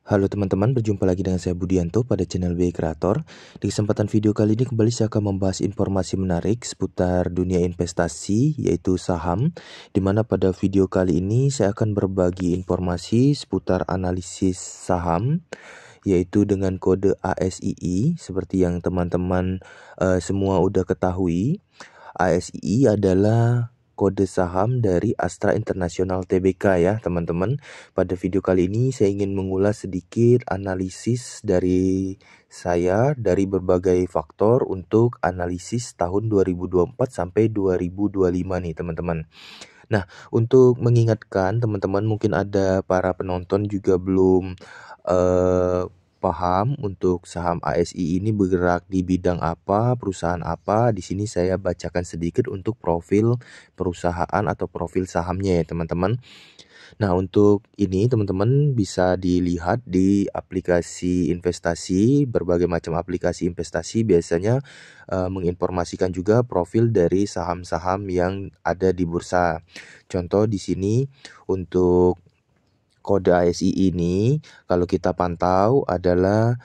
Halo teman-teman, berjumpa lagi dengan saya Budianto pada channel BI Creator. Di kesempatan video kali ini kembali saya akan membahas informasi menarik seputar dunia investasi, yaitu saham. Dimana pada video kali ini saya akan berbagi informasi seputar analisis saham, yaitu dengan kode ASII. Seperti yang teman-teman semua udah ketahui, ASII adalah kode saham dari Astra International Tbk ya teman-teman. Pada video kali ini saya ingin mengulas sedikit analisis dari saya dari berbagai faktor untuk analisis tahun 2024 sampai 2025 nih teman-teman. Nah, untuk mengingatkan teman-teman, mungkin ada para penonton juga belum paham untuk saham ASI ini bergerak di bidang apa, perusahaan apa. Di sini saya bacakan sedikit untuk profil perusahaan atau profil sahamnya ya teman-teman. Nah, untuk ini teman-teman bisa dilihat di aplikasi investasi, berbagai macam aplikasi investasi biasanya menginformasikan juga profil dari saham-saham yang ada di bursa. Contoh di sini untuk kode ASI ini kalau kita pantau adalah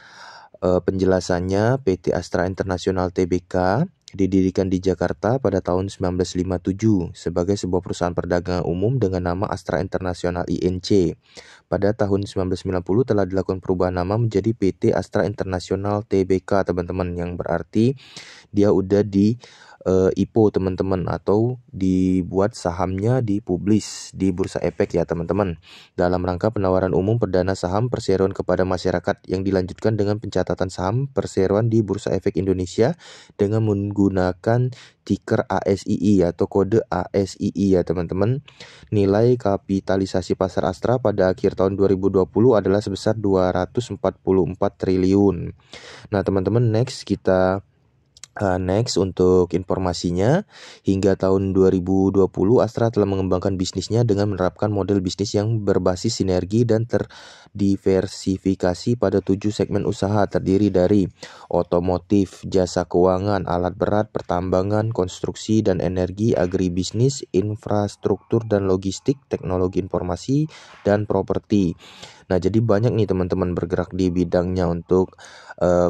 penjelasannya PT Astra International Tbk didirikan di Jakarta pada tahun 1957 sebagai sebuah perusahaan perdagangan umum dengan nama Astra International INC. Pada tahun 1990 telah dilakukan perubahan nama menjadi PT Astra International Tbk teman-teman, yang berarti dia udah di IPO teman-teman, atau dibuat sahamnya dipublish di Bursa Efek ya teman-teman, dalam rangka penawaran umum perdana saham perseroan kepada masyarakat yang dilanjutkan dengan pencatatan saham perseroan di Bursa Efek Indonesia dengan menggunakan ticker ASII atau kode ASII ya teman-teman. Nilai kapitalisasi pasar Astra pada akhir tahun 2020 adalah sebesar 244 triliun. Nah teman-teman, next untuk informasinya, hingga tahun 2020 Astra telah mengembangkan bisnisnya dengan menerapkan model bisnis yang berbasis sinergi dan terdiversifikasi pada 7 segmen usaha terdiri dari otomotif, jasa keuangan, alat berat, pertambangan, konstruksi dan energi, agribisnis, infrastruktur dan logistik, teknologi informasi dan properti. Nah, jadi banyak nih teman-teman bergerak di bidangnya untuk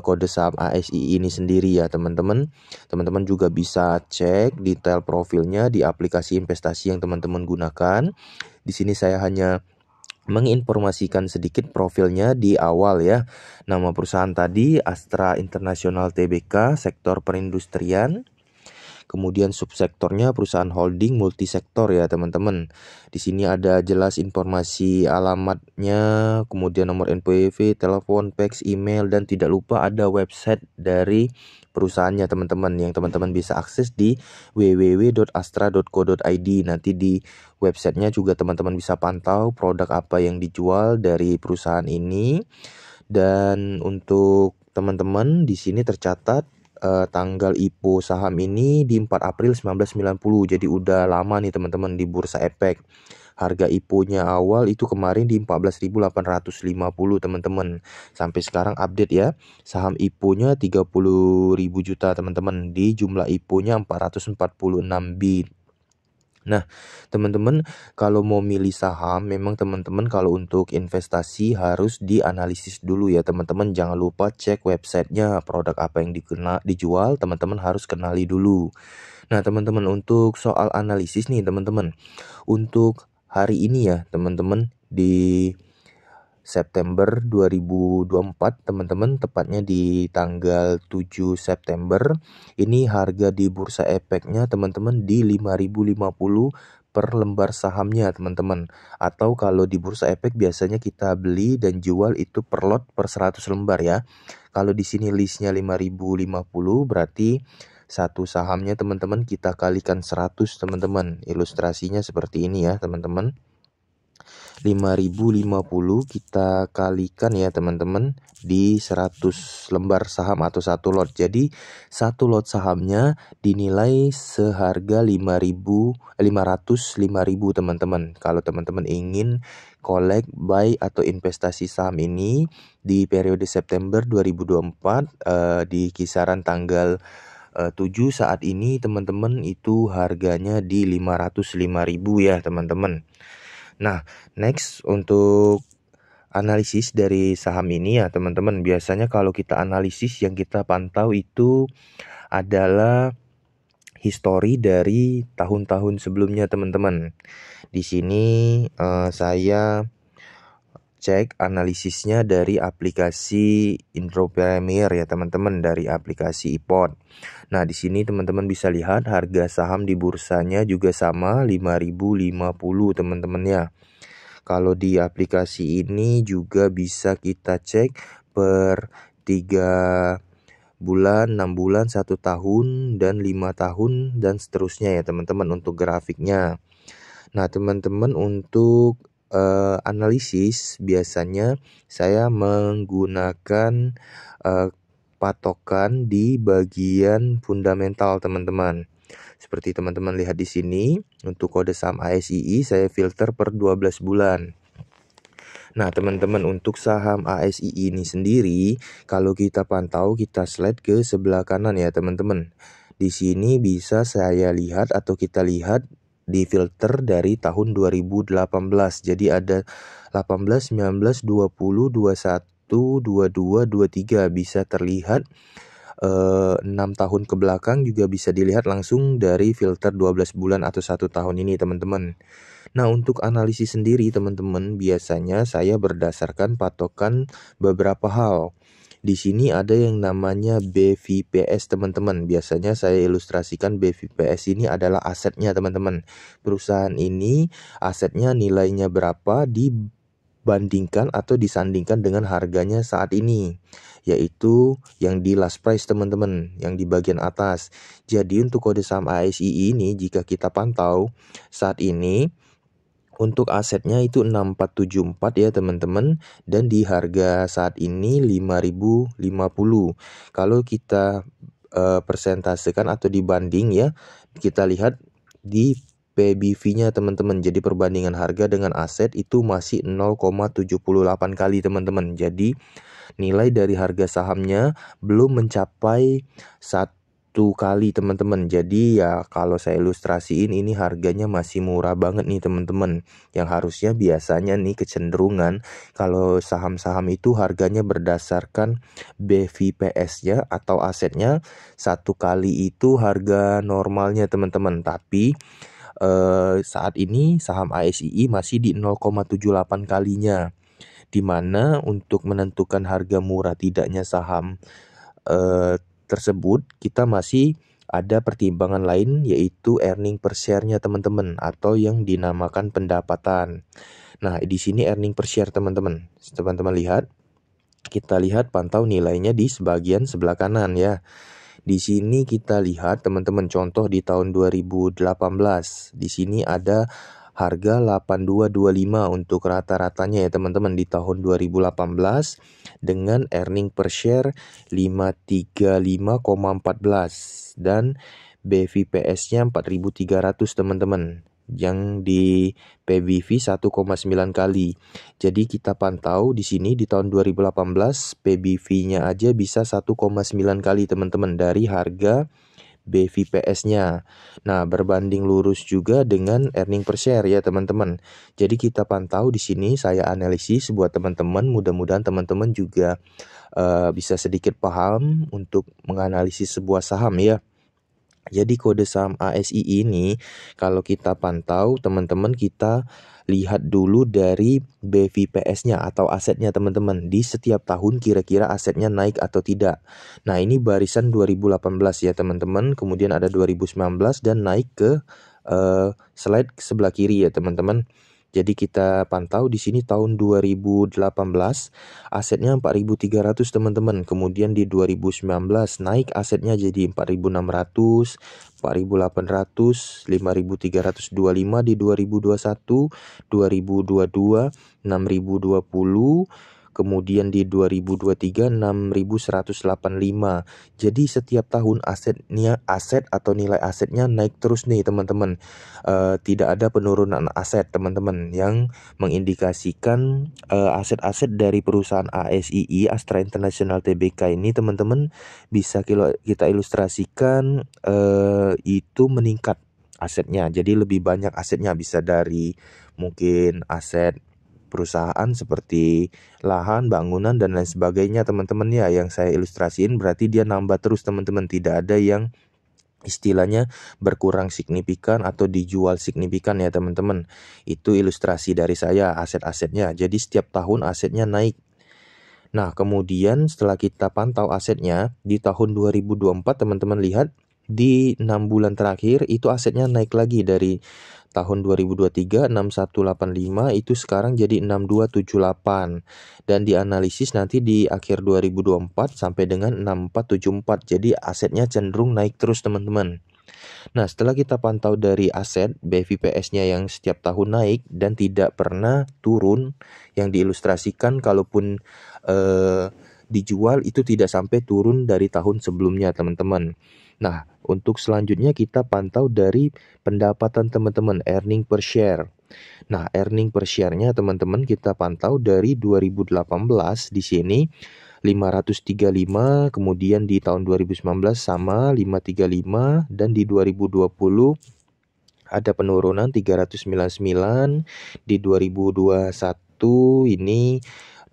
kode saham ASI ini sendiri ya teman-teman. Teman-teman juga bisa cek detail profilnya di aplikasi investasi yang teman-teman gunakan. Di sini saya hanya menginformasikan sedikit profilnya di awal ya. Nama perusahaan tadi Astra International Tbk, sektor perindustrian. Kemudian subsektornya perusahaan holding multisektor ya teman-teman. Di sini ada jelas informasi alamatnya, kemudian nomor NPWP, telepon, fax, email, dan tidak lupa ada website dari perusahaannya teman-teman yang teman-teman bisa akses di www.astra.co.id. Nanti di websitenya juga teman-teman bisa pantau produk apa yang dijual dari perusahaan ini. Dan untuk teman-teman di sini tercatat tanggal IPO saham ini di 4 April 1990. Jadi udah lama nih teman-teman di Bursa Efek. Harga IPO-nya awal itu kemarin di 14.850 teman-teman. Sampai sekarang update ya. Saham IPO-nya 30.000 juta teman-teman. Di jumlah IPO-nya 446 bit. Nah, teman-teman kalau mau milih saham, memang teman-teman kalau untuk investasi harus dianalisis dulu ya teman-teman. Jangan lupa cek websitenya, produk apa yang dijual, teman-teman harus kenali dulu. Nah, teman-teman untuk soal analisis nih teman-teman. Untuk hari ini ya teman-teman, di September 2024 teman-teman, tepatnya di tanggal 7 September ini harga di Bursa Efeknya teman-teman di 5.050 per lembar sahamnya teman-teman. Atau kalau di Bursa Efek biasanya kita beli dan jual itu per lot per 100 lembar ya. Kalau di sini listnya 5.050 berarti satu sahamnya teman-teman kita kalikan 100 teman-teman. Ilustrasinya seperti ini ya teman-teman. 5.050 kita kalikan ya teman-teman di 100 lembar saham atau satu lot. Jadi satu lot sahamnya dinilai seharga 5.505.000 teman-teman. Kalau teman-teman ingin collect, buy atau investasi saham ini di periode September 2024 di kisaran tanggal 7 saat ini teman-teman, itu harganya di 505.000 ya teman-teman. Nah, next untuk analisis dari saham ini ya teman-teman, biasanya kalau kita analisis yang kita pantau itu adalah histori dari tahun-tahun sebelumnya teman-teman. Di sini saya cek analisisnya dari aplikasi Intro Premier ya teman-teman, dari aplikasi iPod. Nah, di sini teman-teman bisa lihat harga saham di bursanya juga sama 5.050 teman-teman ya. Kalau di aplikasi ini juga bisa kita cek per 3 bulan, 6 bulan, 1 tahun, dan 5 tahun, dan seterusnya ya teman-teman untuk grafiknya. Nah, teman-teman untuk analisis biasanya saya menggunakan patokan di bagian fundamental teman-teman. Seperti teman-teman lihat di sini, untuk kode saham ASII saya filter per 12 bulan. Nah, teman-teman untuk saham ASII ini sendiri, kalau kita pantau, kita slide ke sebelah kanan ya teman-teman. Di sini bisa saya lihat atau kita lihat di filter dari tahun 2018. Jadi ada 18, 19, 20, 21, 22, 23 bisa terlihat 6 tahun ke belakang juga bisa dilihat langsung dari filter 12 bulan atau 1 tahun ini teman-teman. Nah, untuk analisis sendiri teman-teman, biasanya saya berdasarkan patokan beberapa hal. Di sini ada yang namanya BVPS teman-teman. Biasanya saya ilustrasikan BVPS ini adalah asetnya teman-teman. Perusahaan ini asetnya nilainya berapa dibandingkan atau disandingkan dengan harganya saat ini, yaitu yang di last price teman-teman, yang di bagian atas. Jadi untuk kode saham ASII ini jika kita pantau saat ini untuk asetnya itu 6474 ya teman-teman, dan di harga saat ini 5050. Kalau kita persentasekan atau dibanding ya, kita lihat di PBV-nya teman-teman. Jadi perbandingan harga dengan aset itu masih 0,78 kali teman-teman. Jadi nilai dari harga sahamnya belum mencapai 1 kali teman-teman. Jadi ya kalau saya ilustrasiin ini harganya masih murah banget nih teman-teman. Yang harusnya biasanya nih kecenderungan kalau saham-saham itu harganya berdasarkan BVPS-nya atau asetnya 1 kali itu harga normalnya teman-teman. Tapi saat ini saham ASII masih di 0,78 kalinya. Dimana untuk menentukan harga murah tidaknya saham tersebut kita masih ada pertimbangan lain, yaitu earning per share-nya teman-teman, atau yang dinamakan pendapatan. Nah, di sini earning per share teman-teman. Teman-teman lihat, kita lihat pantau nilainya di sebagian sebelah kanan ya. Di sini kita lihat teman-teman contoh di tahun 2018. Di sini ada harga 8225 untuk rata-ratanya ya teman-teman di tahun 2018 dengan earning per share 535,14 dan BVPS-nya 4300 teman-teman, yang di PBV 1,9 kali. Jadi kita pantau di sini di tahun 2018 PBV-nya aja bisa 1,9 kali teman-teman dari harga BVPS-nya. Nah, berbanding lurus juga dengan earning per share ya teman-teman. Jadi kita pantau di sini, saya analisis buat teman-teman. Mudah-mudahan teman-teman juga bisa sedikit paham untuk menganalisis sebuah saham ya. Jadi kode saham ASII ini kalau kita pantau teman-teman, kita lihat dulu dari BVPS-nya atau asetnya teman-teman. Di setiap tahun kira-kira asetnya naik atau tidak. Nah, ini barisan 2018 ya teman-teman. Kemudian ada 2019 dan naik ke slide sebelah kiri ya teman-teman. Jadi kita pantau di sini tahun 2018 asetnya 4.300 teman-teman. Kemudian di 2019 naik asetnya jadi 4.600, 4.800, 5.325 di 2021, 2022, 6.020, kemudian di 2023 6.185. Jadi setiap tahun aset atau nilai asetnya naik terus nih teman-teman. Tidak ada penurunan aset teman-teman, yang mengindikasikan aset-aset dari perusahaan ASII Astra International Tbk ini teman-teman bisa kita ilustrasikan itu meningkat asetnya. Jadi lebih banyak asetnya, bisa dari mungkin aset perusahaan seperti lahan, bangunan dan lain sebagainya teman-teman ya. Yang saya ilustrasiin berarti dia nambah terus teman-teman, tidak ada yang istilahnya berkurang signifikan atau dijual signifikan ya teman-teman. Itu ilustrasi dari saya aset-asetnya. Jadi setiap tahun asetnya naik. Nah, kemudian setelah kita pantau asetnya di tahun 2024 teman-teman lihat di 6 bulan terakhir itu asetnya naik lagi dari tahun 2023 6185 itu sekarang jadi 6278 dan dianalisis nanti di akhir 2024 sampai dengan 6474. Jadi asetnya cenderung naik terus teman-teman. Nah, setelah kita pantau dari aset BVPS-nya yang setiap tahun naik dan tidak pernah turun, yang diilustrasikan kalaupun dijual itu tidak sampai turun dari tahun sebelumnya teman-teman. Nah, untuk selanjutnya kita pantau dari pendapatan teman-teman, earning per share. Nah, earning per share-nya teman-teman kita pantau dari 2018 di sini 535, kemudian di tahun 2019 sama 535 dan di 2020 ada penurunan 399, di 2021 ini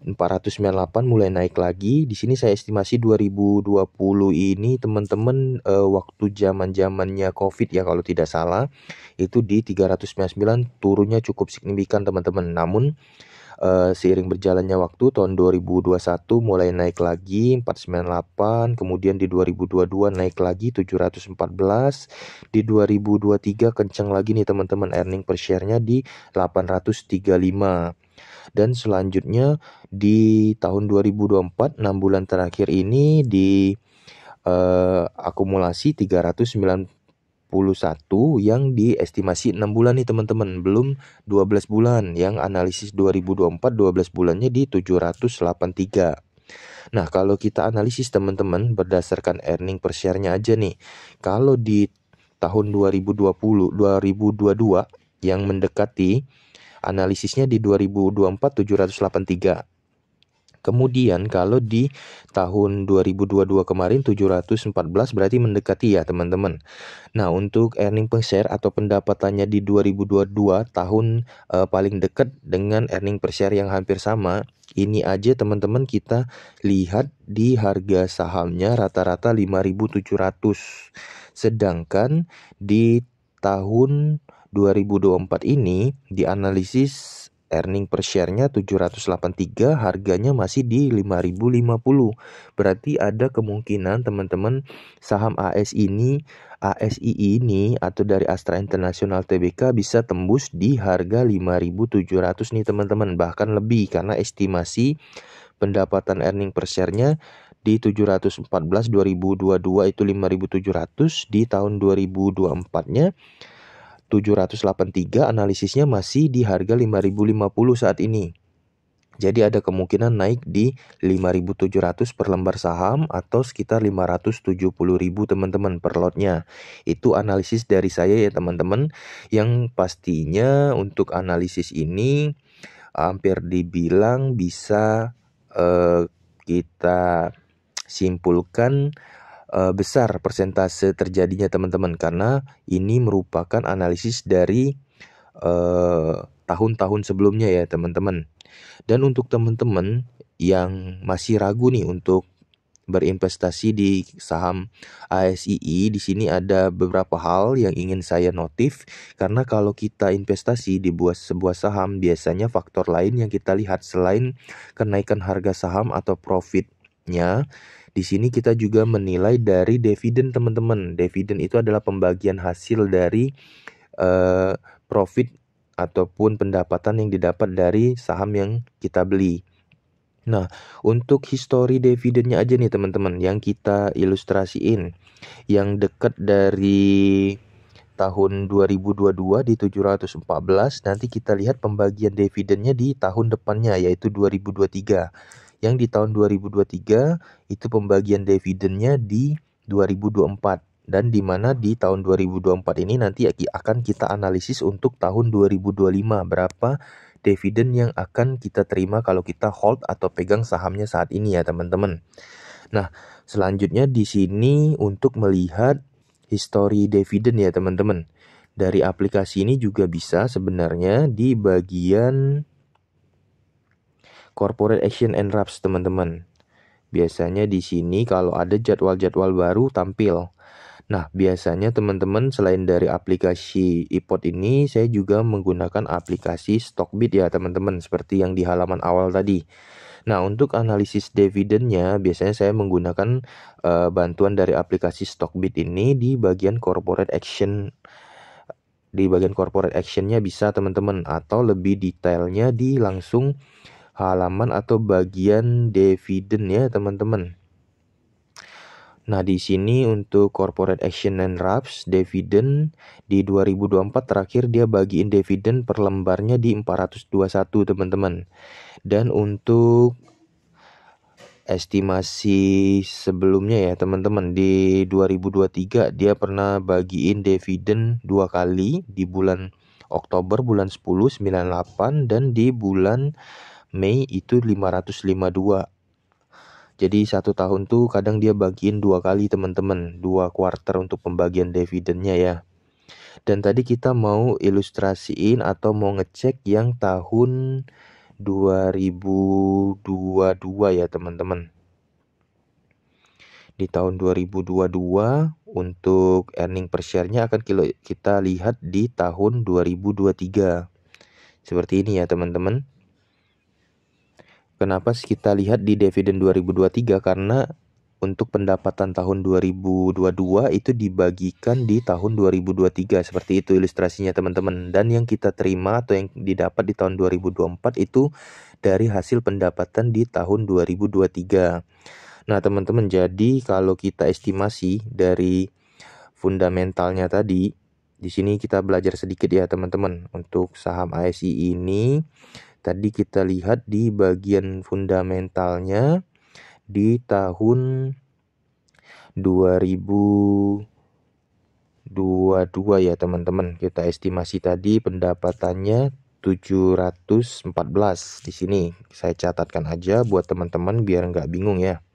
498 mulai naik lagi. Di sini saya estimasi 2020 ini teman-teman waktu zaman-zamannya Covid ya kalau tidak salah, itu di 399 turunnya cukup signifikan teman-teman. Namun seiring berjalannya waktu tahun 2021 mulai naik lagi 498, kemudian di 2022 naik lagi 714, di 2023 kencang lagi nih teman-teman earning per share-nya di 835. Dan selanjutnya di tahun 2024 6 bulan terakhir ini di akumulasi 391 yang diestimasi 6 bulan nih teman-teman, belum 12 bulan. Yang analisis 2024 12 bulannya di 783. Nah, kalau kita analisis teman-teman berdasarkan earning per share-nya aja nih. Kalau di tahun 2022 yang mendekati analisisnya di 2024 783. Kemudian kalau di tahun 2022 kemarin 714 berarti mendekati ya teman-teman. Nah, untuk earning per share atau pendapatannya di 2022 tahun paling dekat dengan earning per share yang hampir sama. Ini aja teman-teman kita lihat di harga sahamnya rata-rata 5.700. Sedangkan di tahun 2024 ini dianalisis earning per share-nya 783, harganya masih di 5.050. Berarti ada kemungkinan teman-teman saham ASI ini atau dari Astra International Tbk bisa tembus di harga 5.700 nih teman-teman, bahkan lebih karena estimasi pendapatan earning per share-nya di 714 2022 itu 5.700, di tahun 2024-nya 783, analisisnya masih di harga 5.050 saat ini. Jadi ada kemungkinan naik di 5.700 per lembar saham atau sekitar 570.000 teman-teman per lotnya. Itu analisis dari saya ya teman-teman, yang pastinya untuk analisis ini hampir dibilang bisa kita simpulkan besar persentase terjadinya teman-teman, karena ini merupakan analisis dari tahun-tahun sebelumnya ya teman-teman. Dan untuk teman-teman yang masih ragu nih untuk berinvestasi di saham ASII, di sini ada beberapa hal yang ingin saya notif, karena kalau kita investasi di sebuah saham biasanya faktor lain yang kita lihat selain kenaikan harga saham atau profitnya. Di sini kita juga menilai dari dividen teman-teman. Dividen itu adalah pembagian hasil dari profit ataupun pendapatan yang didapat dari saham yang kita beli. Nah, untuk histori dividennya aja nih teman-teman yang kita ilustrasiin. Yang dekat dari tahun 2022 di 714, nanti kita lihat pembagian dividennya di tahun depannya yaitu 2023. Yang di tahun 2023 itu pembagian dividennya di 2024, dan di mana di tahun 2024 ini nanti akan kita analisis untuk tahun 2025 berapa dividen yang akan kita terima kalau kita hold atau pegang sahamnya saat ini ya teman-teman. Nah, selanjutnya di sini untuk melihat histori dividen ya teman-teman. Dari aplikasi ini juga bisa sebenarnya di bagian corporate action and wraps teman-teman. Biasanya di sini kalau ada jadwal-jadwal baru tampil. Nah, biasanya teman-teman selain dari aplikasi iPod ini, saya juga menggunakan aplikasi Stockbit ya teman-teman, seperti yang di halaman awal tadi. Nah, untuk analisis dividennya, biasanya saya menggunakan bantuan dari aplikasi Stockbit ini di bagian corporate action. Di bagian corporate actionnya bisa teman-teman, atau lebih detailnya di langsung halaman atau bagian dividen ya teman-teman. Nah, di sini untuk corporate action and wraps dividen di 2024 terakhir dia bagiin dividen per lembarnya di 421 teman-teman. Dan untuk estimasi sebelumnya ya teman-teman, di 2023 dia pernah bagiin dividen 2 kali di bulan Oktober bulan 10 98 dan di bulan Mei itu 552. Jadi 1 tahun tuh kadang dia bagiin 2 kali teman-teman, 2 kuarter untuk pembagian dividennya ya. Dan tadi kita mau ilustrasiin atau mau ngecek yang tahun 2022 ya teman-teman. Di tahun 2022 untuk earning per share-nya akan kita lihat di tahun 2023. Seperti ini ya teman-teman. Kenapa kita lihat di dividen 2023? Karena untuk pendapatan tahun 2022 itu dibagikan di tahun 2023. Seperti itu ilustrasinya teman-teman. Dan yang kita terima atau yang didapat di tahun 2024 itu dari hasil pendapatan di tahun 2023. Nah teman-teman, jadi kalau kita estimasi dari fundamentalnya tadi, di sini kita belajar sedikit ya teman-teman. Untuk saham ASI ini tadi kita lihat di bagian fundamentalnya di tahun 2022 ya teman-teman. Kita estimasi tadi pendapatannya 714. Di sini saya catatkan aja buat teman-teman biar nggak bingung ya.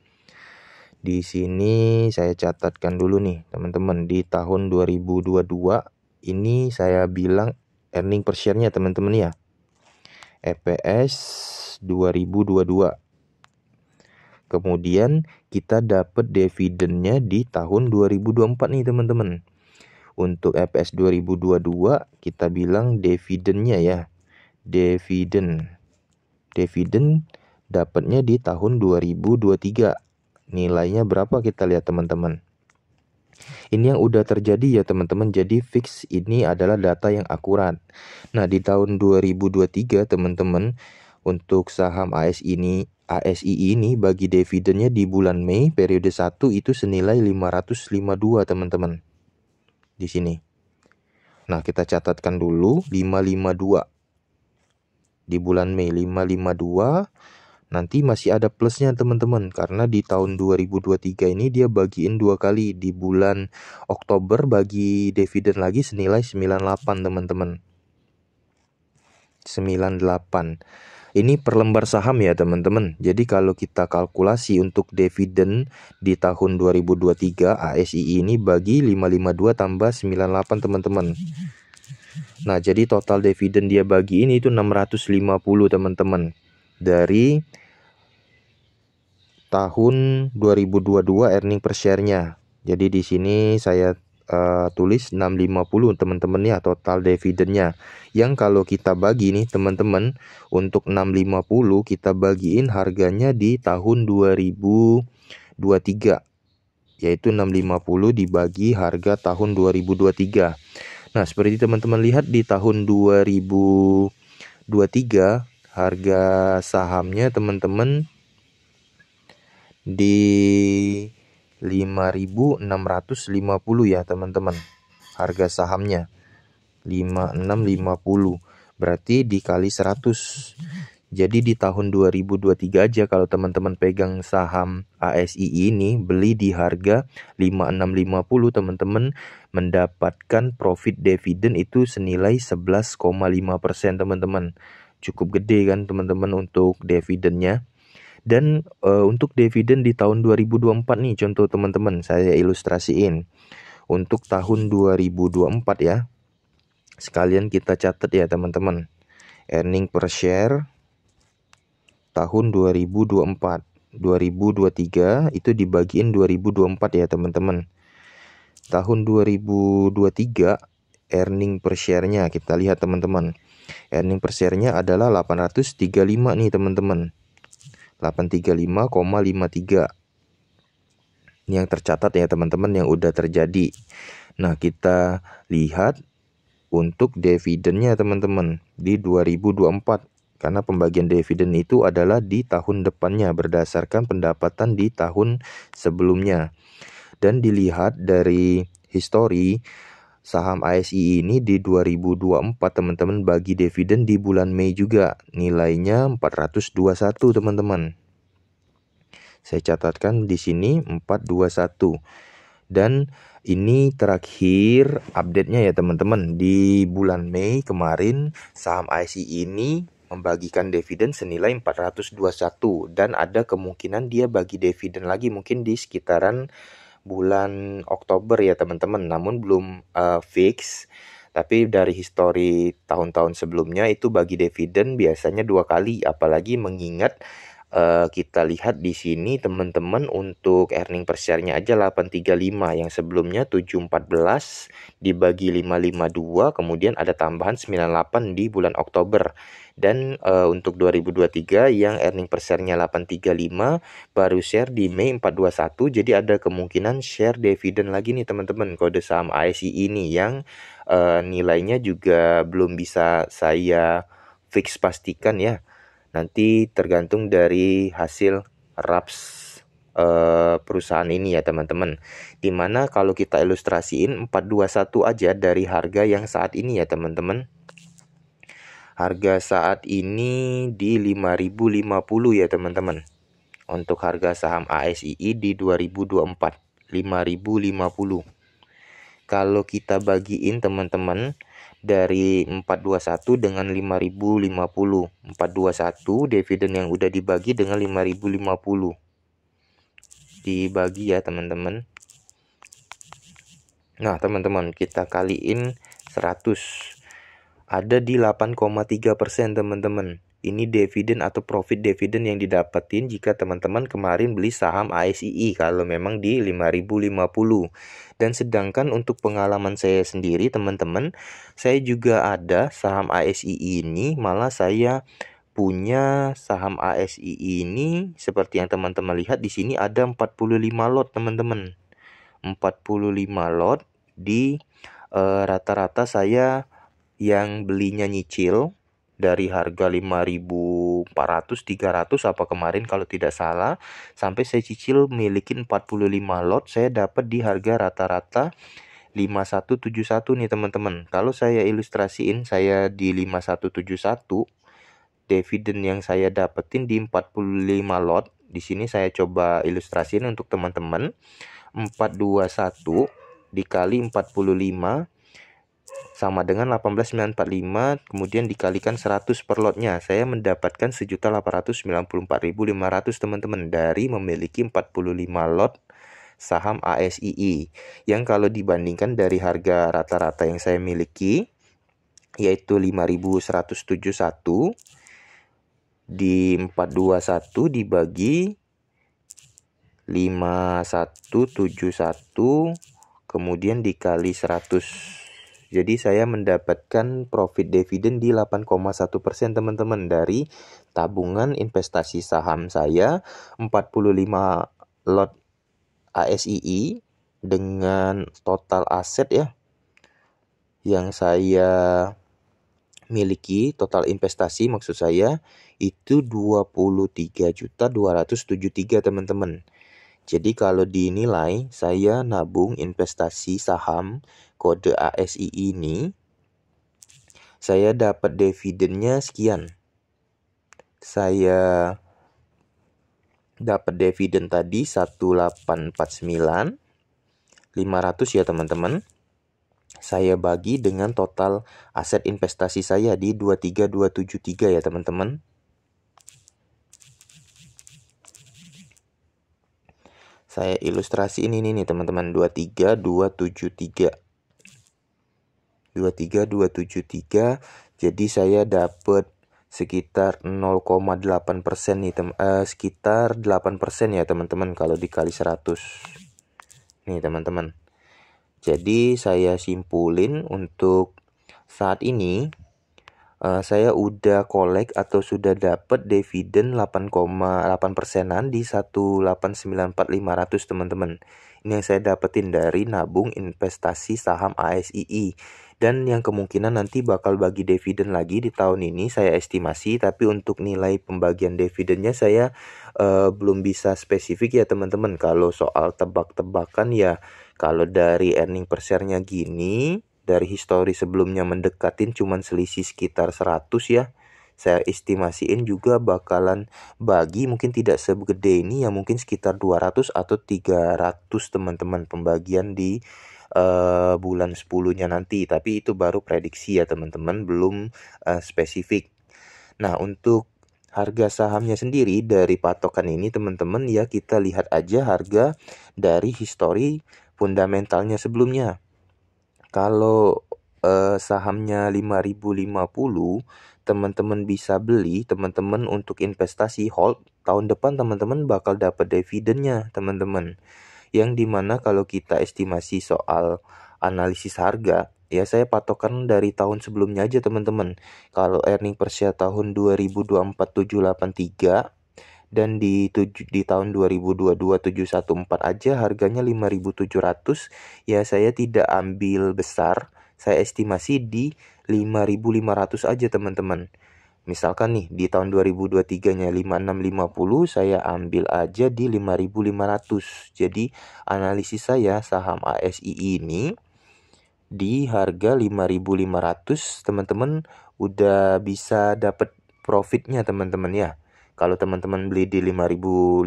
Di sini saya catatkan dulu nih teman-teman, di tahun 2022 ini saya bilang earning per share-nya teman-teman ya. EPS 2022. Kemudian kita dapat dividennya di tahun 2024 nih teman-teman. Untuk EPS 2022 kita bilang dividennya ya. Dividen dapatnya di tahun 2023. Nilainya berapa kita lihat teman-teman. Ini yang udah terjadi ya teman-teman. Jadi fix ini adalah data yang akurat. Nah, di tahun 2023 teman-teman, untuk saham ASI ini bagi dividennya di bulan Mei periode 1 itu senilai 552 teman-teman. Di sini. Nah, kita catatkan dulu 552. Di bulan Mei 552. Nanti masih ada plusnya teman-teman, karena di tahun 2023 ini dia bagiin 2 kali. Di bulan Oktober bagi dividen lagi senilai 98 teman-teman. 98. Ini per lembar saham ya teman-teman. Jadi kalau kita kalkulasi untuk dividen di tahun 2023 ASI ini bagi 552 tambah 98 teman-teman. Nah, jadi total dividen dia bagi ini itu 650 teman-teman. Dari tahun 2022 earning per share-nya. Jadi di sini saya tulis 650 teman-teman ya total dividennya. Yang kalau kita bagi nih teman-teman, untuk 650 kita bagiin harganya di tahun 2023. Yaitu 650 dibagi harga tahun 2023. Nah, seperti teman-teman lihat di tahun 2023 harga sahamnya teman-teman di 5.650 ya teman-teman. Harga sahamnya 5650. Berarti dikali 100. Jadi di tahun 2023 aja kalau teman-teman pegang saham ASI ini beli di harga 5650, teman-teman mendapatkan profit dividen itu senilai 11,5% teman-teman. Cukup gede kan teman-teman untuk dividennya. Dan untuk dividen di tahun 2024 nih contoh teman-teman saya ilustrasiin. Untuk tahun 2024 ya. Sekalian kita catat ya teman-teman. Earning per share tahun 2024. 2023 itu dibagiin 2024 ya teman-teman. Tahun 2023 earning per share-nya kita lihat teman-teman. Earning per share-nya adalah 835 nih teman-teman. 835,53. Ini yang tercatat ya teman-teman, yang udah terjadi. Nah, kita lihat untuk dividennya teman-teman di 2024. Karena pembagian dividen itu adalah di tahun depannya berdasarkan pendapatan di tahun sebelumnya. Dan dilihat dari histori saham ASI ini di 2024 teman-teman bagi dividen di bulan Mei juga. Nilainya 421 teman-teman. Saya catatkan di sini 421. Dan ini terakhir update-nya ya teman-teman. Di bulan Mei kemarin saham ASI ini membagikan dividen senilai 421 dan ada kemungkinan dia bagi dividen lagi mungkin di sekitaran bulan Oktober ya teman-teman. Namun belum fix. Tapi dari histori tahun-tahun sebelumnya itu bagi dividen biasanya 2 kali, apalagi mengingat kita lihat di sini teman-teman untuk earning per share-nya aja 835, yang sebelumnya 714 dibagi 552, kemudian ada tambahan 98 di bulan Oktober. Dan untuk 2023 yang earning per share-nya 835 baru share di Mei 421, jadi ada kemungkinan share dividen lagi nih teman-teman kode saham ASI ini yang nilainya juga belum bisa saya fix pastikan ya. Nanti tergantung dari hasil RAPS perusahaan ini ya teman-teman. Dimana kalau kita ilustrasiin 421 aja dari harga yang saat ini ya teman-teman. Harga saat ini di 5.050 ya teman-teman. Untuk harga saham ASII di 2024 5.050. Kalau kita bagiin teman-teman dari 421 dengan 5.050. 421 dividen yang udah dibagi dengan 5.050. Dibagi ya teman-teman. Nah, teman-teman, kita kaliin 100. Ada di 8,3% teman-teman. Ini dividen atau profit dividen yang didapetin jika teman-teman kemarin beli saham ASII kalau memang di 5.050. Dan sedangkan untuk pengalaman saya sendiri teman-teman, saya juga ada saham ASII ini, malah saya punya saham ASII ini seperti yang teman-teman lihat di sini ada 45 lot teman-teman. 45 lot di rata-rata saya yang belinya nyicil dari harga 5.400 300 apa kemarin kalau tidak salah, sampai saya cicil memiliki 45 lot, saya dapat di harga rata-rata 5171 nih teman-teman. Kalau saya ilustrasiin, saya di 5171 dividen yang saya dapetin di 45 lot. Di sini saya coba ilustrasiin untuk teman-teman. 421 dikali 45 sama dengan 18.945, kemudian dikalikan 100 per lotnya. Saya mendapatkan 1.894.500 teman-teman dari memiliki 45 lot saham ASII. Yang kalau dibandingkan dari harga rata-rata yang saya miliki yaitu 5.171 di 421 dibagi 5171 kemudian dikali 100. Jadi saya mendapatkan profit dividen di 8,1% teman-teman dari tabungan investasi saham saya 45 lot ASII dengan total aset ya yang saya miliki, total investasi maksud saya itu 23.273 teman-teman. Jadi kalau dinilai saya nabung investasi saham kode ASI ini, saya dapat dividennya sekian. Saya dapat dividen tadi 1849 500 ya teman-teman. Saya bagi dengan total aset investasi saya di 23273 ya teman-teman. Saya ilustrasiin ini nih teman-teman, 23273. 23273. Jadi saya dapat sekitar 0,8% nih sekitar 8% ya teman-teman kalau dikali 100 nih teman-teman. Jadi saya simpulin untuk saat ini saya udah kolek atau sudah dapat dividen 8,8 persenan di 1894500 teman-teman. Ini yang saya dapetin dari nabung investasi saham ASII. Dan yang kemungkinan nanti bakal bagi dividen lagi di tahun ini saya estimasi. Tapi untuk nilai pembagian dividennya saya belum bisa spesifik ya teman-teman. Kalau soal tebak-tebakan ya, kalau dari earning per share-nya gini, dari histori sebelumnya mendekatin cuman selisih sekitar 100 ya. Saya estimasiin juga bakalan bagi mungkin tidak segede ini ya, mungkin sekitar 200 atau 300 teman-teman pembagian di bulan 10-nya nanti. Tapi itu baru prediksi ya teman-teman, belum spesifik. Nah, untuk harga sahamnya sendiri dari patokan ini teman-teman ya, kita lihat aja harga dari histori fundamentalnya sebelumnya. Kalau sahamnya 5050, teman-teman bisa beli, teman-teman untuk investasi hold tahun depan teman-teman bakal dapat dividennya teman-teman. Yang dimana kalau kita estimasi soal analisis harga, ya saya patokan dari tahun sebelumnya aja teman-teman. Kalau earning per share tahun 2024 783 dan di tahun 2022 714 aja harganya 5.700, ya saya tidak ambil besar, saya estimasi di 5.500 aja teman-teman. Misalkan nih di tahun 2023-nya 5650, saya ambil aja di 5.500. Jadi analisis saya saham ASI ini di harga 5.500 teman-teman udah bisa dapat profitnya teman-teman ya. Kalau teman-teman beli di 5.050,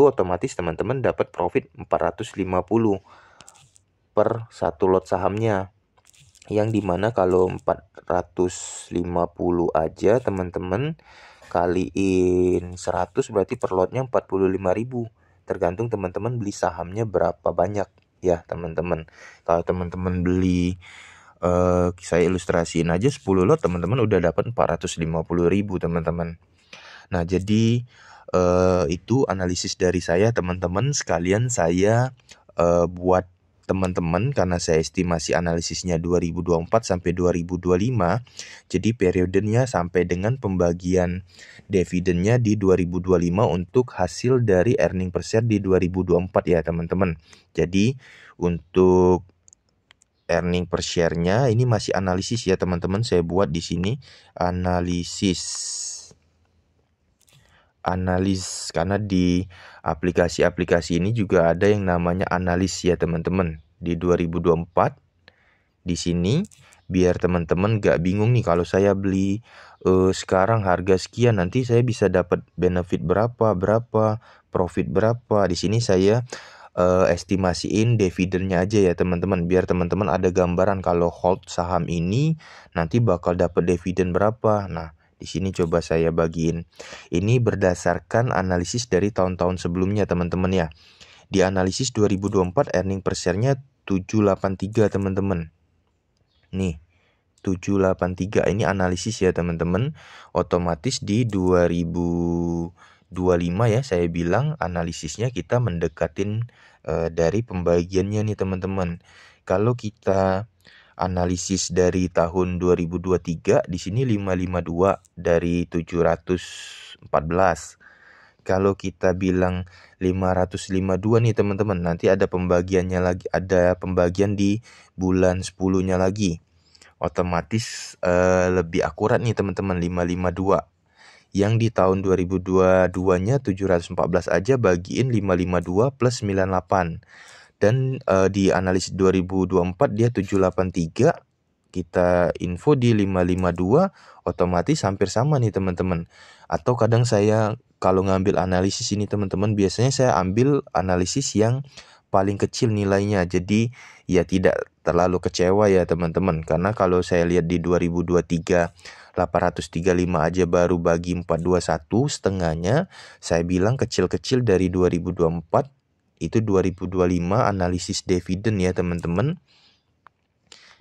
otomatis teman-teman dapat profit 450 per satu lot sahamnya. Yang dimana kalau 450 aja teman-teman kaliin 100 berarti per lotnya 45.000. Tergantung teman-teman beli sahamnya berapa banyak ya teman-teman. Kalau teman-teman beli saya ilustrasiin aja 10 lot, teman-teman udah dapat 450.000 teman-teman. Nah, jadi itu analisis dari saya teman-teman. Sekalian saya buat teman-teman karena saya estimasi analisisnya 2024 sampai 2025. Jadi periodenya sampai dengan pembagian dividennya di 2025 untuk hasil dari earning per share di 2024 ya teman-teman. Jadi untuk earning per share-nya ini masih analisis ya teman-teman. Saya buat di sini analis karena di aplikasi-aplikasi ini juga ada yang namanya analis ya teman-teman. Di 2024 di sini biar teman-teman gak bingung nih, kalau saya beli sekarang harga sekian, nanti saya bisa dapat benefit berapa, profit berapa. Di sini saya estimasiin dividennya aja ya teman-teman, biar teman-teman ada gambaran kalau hold saham ini nanti bakal dapat dividen berapa. Nah, di sini coba saya bagiin. Ini berdasarkan analisis dari tahun-tahun sebelumnya teman-teman ya. Di analisis 2024 earning per share-nya 783 teman-teman. Nih, 783 ini analisis ya teman-teman. Otomatis di 2025 ya saya bilang analisisnya kita mendekatin dari pembagiannya nih teman-teman. Kalau kita analisis dari tahun 2023 di sini 552 dari 714. Kalau kita bilang 552 nih teman-teman, nanti ada pembagiannya lagi, ada pembagian di bulan 10-nya lagi. Otomatis lebih akurat nih teman-teman, 552. Yang di tahun 2022-nya 714 aja bagiin 552 plus 98. Dan di analisis 2024 dia 783, kita info di 552, otomatis hampir sama nih teman-teman. Atau kadang saya kalau ngambil analisis ini teman-teman, biasanya saya ambil analisis yang paling kecil nilainya. Jadi ya tidak terlalu kecewa ya teman-teman. Karena kalau saya lihat di 2023 835 aja baru bagi 421 setengahnya, saya bilang kecil-kecil dari 2024. Itu 2025 analisis dividen ya teman-teman.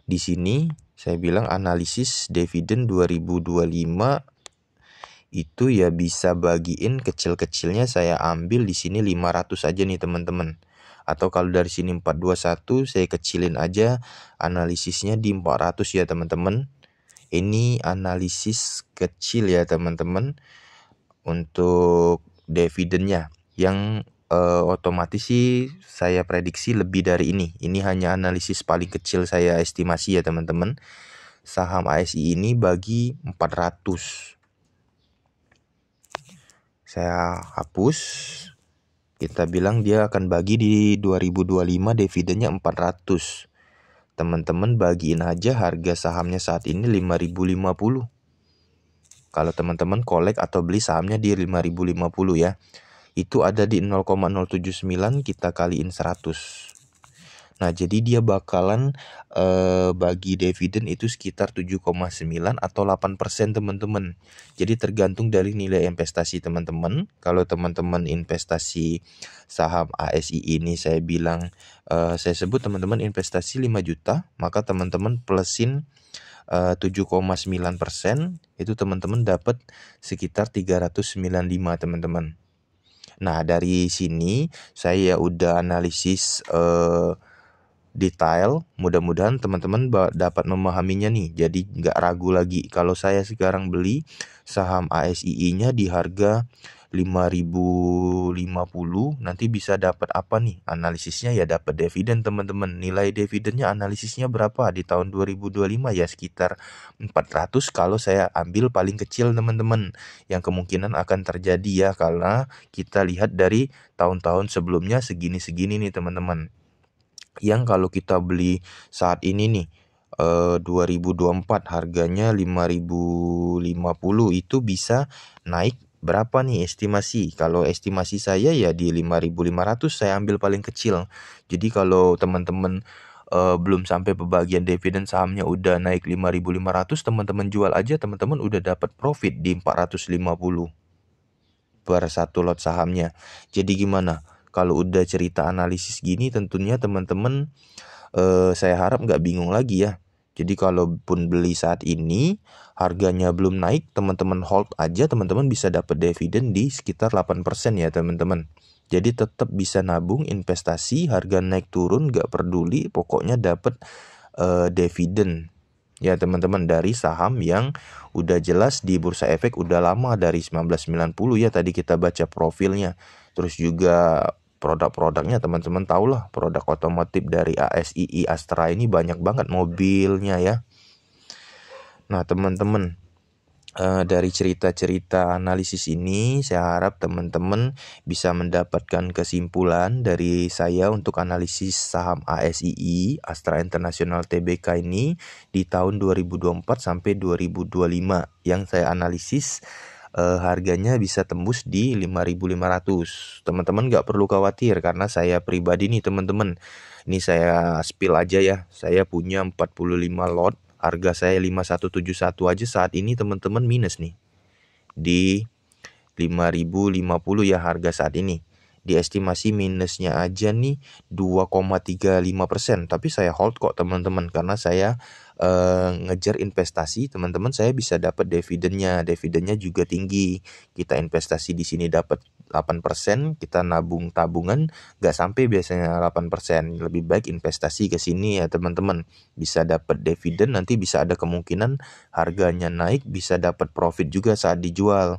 Di sini saya bilang analisis dividen 2025 itu ya bisa bagiin kecil-kecilnya, saya ambil di sini 500 aja nih teman-teman. Atau kalau dari sini 421 saya kecilin aja analisisnya di 400 ya teman-teman. Ini analisis kecil ya teman-teman untuk dividennya. Yang otomatis sih saya prediksi lebih dari ini. Ini hanya analisis paling kecil saya estimasi ya teman-teman. Saham ASI ini bagi 400. Saya hapus. Kita bilang dia akan bagi di 2025 dividennya 400. Teman-teman bagiin aja harga sahamnya saat ini 5.050. Kalau teman-teman collect atau beli sahamnya di 5.050 ya. Itu ada di 0,079 kita kaliin 100. Nah, jadi dia bakalan bagi dividen itu sekitar 7,9 atau 8% teman-teman. Jadi tergantung dari nilai investasi teman-teman. Kalau teman-teman investasi saham ASI ini saya bilang saya sebut teman-teman investasi 5 juta, maka teman-teman plusin 7,9%, itu teman-teman dapat sekitar 395 teman-teman. Nah, dari sini saya udah analisis detail, mudah-mudahan teman-teman dapat memahaminya nih. Jadi nggak ragu lagi. Kalau saya sekarang beli saham ASII-nya di harga 5.050, nanti bisa dapat apa nih? Analisisnya ya dapat dividen teman-teman. Nilai dividennya analisisnya berapa di tahun 2025 ya sekitar 400 kalau saya ambil paling kecil teman-teman. Yang kemungkinan akan terjadi ya karena kita lihat dari tahun-tahun sebelumnya segini-segini nih teman-teman. Yang kalau kita beli saat ini nih 2024 harganya 5.050, itu bisa naik berapa nih estimasi? Kalau estimasi saya ya di 5.500 saya ambil paling kecil. Jadi kalau teman-teman belum sampai pembagian dividen sahamnya udah naik 5.500, teman-teman jual aja, teman-teman udah dapat profit di 450 per satu lot sahamnya. Jadi gimana? Kalau udah cerita analisis gini tentunya teman-teman saya harap nggak bingung lagi ya. Jadi kalaupun beli saat ini harganya belum naik, teman-teman hold aja, teman-teman bisa dapat dividen di sekitar 8% ya teman-teman. Jadi tetap bisa nabung investasi, harga naik turun nggak peduli, pokoknya dapat dividen ya teman-teman dari saham yang udah jelas di Bursa Efek udah lama dari 1990 ya, tadi kita baca profilnya. Terus juga produk-produknya teman-teman tahulah, produk otomotif dari ASII Astra ini banyak banget mobilnya ya. Nah teman-teman, dari cerita-cerita analisis ini saya harap teman-teman bisa mendapatkan kesimpulan dari saya untuk analisis saham ASII Astra International Tbk ini di tahun 2024 sampai 2025 yang saya analisis harganya bisa tembus di 5.500. Teman-teman nggak perlu khawatir karena saya pribadi nih teman-teman. Ini saya spill aja ya. Saya punya 45 lot. Harga saya 5171 aja saat ini teman-teman minus nih. Di 5.050 ya harga saat ini. Diestimasi minusnya aja nih 2,35%. Tapi saya hold kok teman-teman karena saya ngejar investasi teman-teman, saya bisa dapat dividennya juga tinggi. Kita investasi di sini dapat 8%, kita nabung tabungan nggak sampai biasanya 8%. Lebih baik investasi ke sini ya teman-teman, bisa dapat dividen, nanti bisa ada kemungkinan harganya naik, bisa dapat profit juga saat dijual.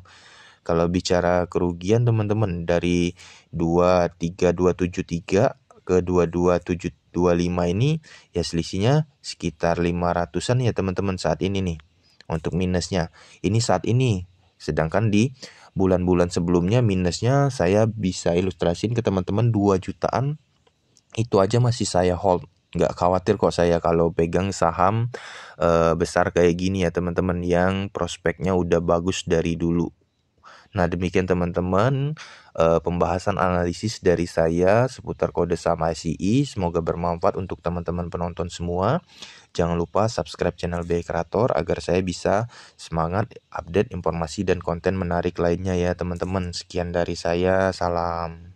Kalau bicara kerugian teman-teman, dari 23273 ke 22725 ini ya selisihnya sekitar 500-an ya teman-teman saat ini nih untuk minusnya. Ini saat ini, sedangkan di bulan-bulan sebelumnya minusnya saya bisa ilustrasiin ke teman-teman 2 jutaan. Itu aja masih saya hold. Nggak khawatir kok saya kalau pegang saham besar kayak gini ya teman-teman, yang prospeknya udah bagus dari dulu. Nah demikian teman-teman pembahasan analisis dari saya seputar kode saham ASII. Semoga bermanfaat untuk teman-teman penonton semua. Jangan lupa subscribe channel BI Kreator agar saya bisa semangat update informasi dan konten menarik lainnya ya teman-teman. Sekian dari saya, salam.